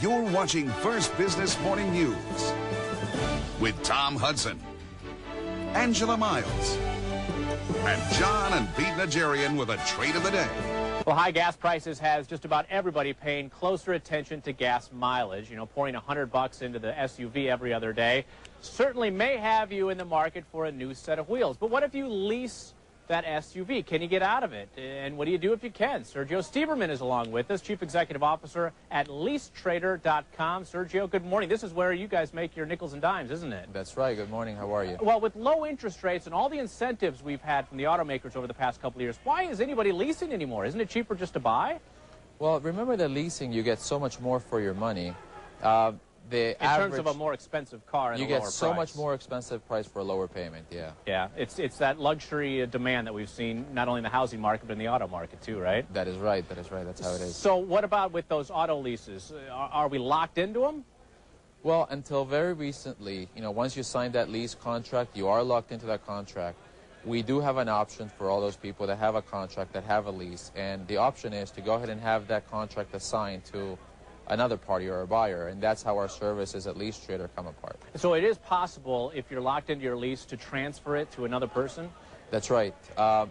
You're watching First Business Morning News with Tom Hudson, Angela Miles, and John and Pete Najarian with a trade of the day. Well, high gas prices has just about everybody paying closer attention to gas mileage. You know, pouring $100 into the SUV every other day certainly may have you in the market for a new set of wheels. But what if you lease that SUV? Can you get out of it? And what do you do if you can? Sergio Stieberman is along with us, Chief Executive Officer at LeaseTrader.com. Sergio, good morning. This is where you guys make your nickels and dimes, isn't it? That's right. Good morning. How are you? Well, with low interest rates and all the incentives we've had from the automakers over the past couple of years, why is anybody leasing anymore? Isn't it cheaper just to buy? Well, remember that leasing, you get so much more for your money. In terms of a more expensive car and a lower price. You get so much more expensive price for a lower payment, yeah. Yeah, it's that luxury demand that we've seen not only in the housing market but in the auto market too, right? That is right, that is right, that's how it is. So what about with those auto leases? Are we locked into them? Well, until very recently, you know, once you sign that lease contract, you are locked into that contract. We do have an option for all those people that have a contract, that have a lease, and the option is to go ahead and have that contract assigned to another party or a buyer, and that's how our services at LeaseTrader come apart. So it is possible, if you're locked into your lease, to transfer it to another person? That's right.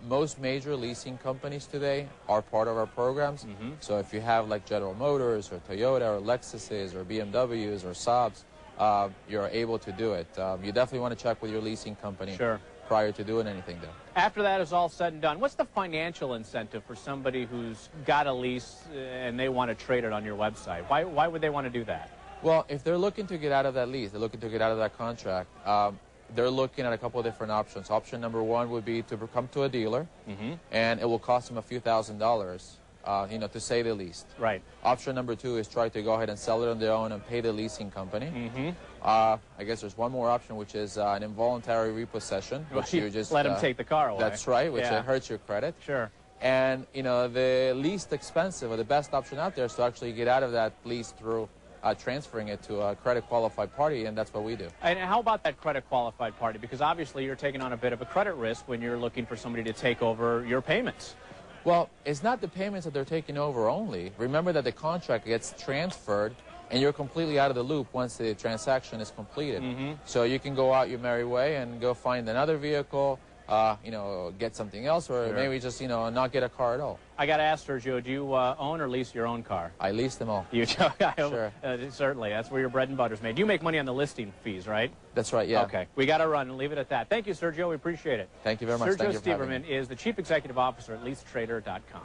Most major leasing companies today are part of our programs. So if you have like General Motors or Toyota or Lexuses or BMWs or Saabs, you're able to do it. You definitely want to check with your leasing company. Sure. Prior to doing anything, though. After that is all said and done, what's the financial incentive for somebody who's got a lease and they want to trade it on your website? Why would they want to do that? Well, if they're looking to get out of that lease, they're looking to get out of that contract, they're looking at a couple of different options. Option number one would be to come to a dealer, and it will cost them a few $1,000s, you know, to say the least. Right. Option number two is try to go ahead and sell it on their own and pay the leasing company. I guess there's one more option, which is an involuntary repossession, which you just let them take the car away. That's right, which hurts your credit. Sure. And you know, the least expensive or the best option out there is to actually get out of that lease through transferring it to a credit qualified party, and that's what we do. And how about that credit qualified party? Because obviously you're taking on a bit of a credit risk when you're looking for somebody to take over your payments. Well, it's not the payments that they're taking over only. Remember that the contract gets transferred and you're completely out of the loop once the transaction is completed. So you can go out your merry way and go find another vehicle, you know, get something else, or maybe just, you know, not get a car at all. I got to ask, Sergio, do you own or lease your own car? I lease them all. You do? Sure. Certainly. That's where your bread and butter's made. You make money on the listing fees, right? That's right, yeah. Okay. We got to run and leave it at that. Thank you, Sergio. We appreciate it. Thank you very much. Sergio Stieberman is the Chief Executive Officer at LeaseTrader.com.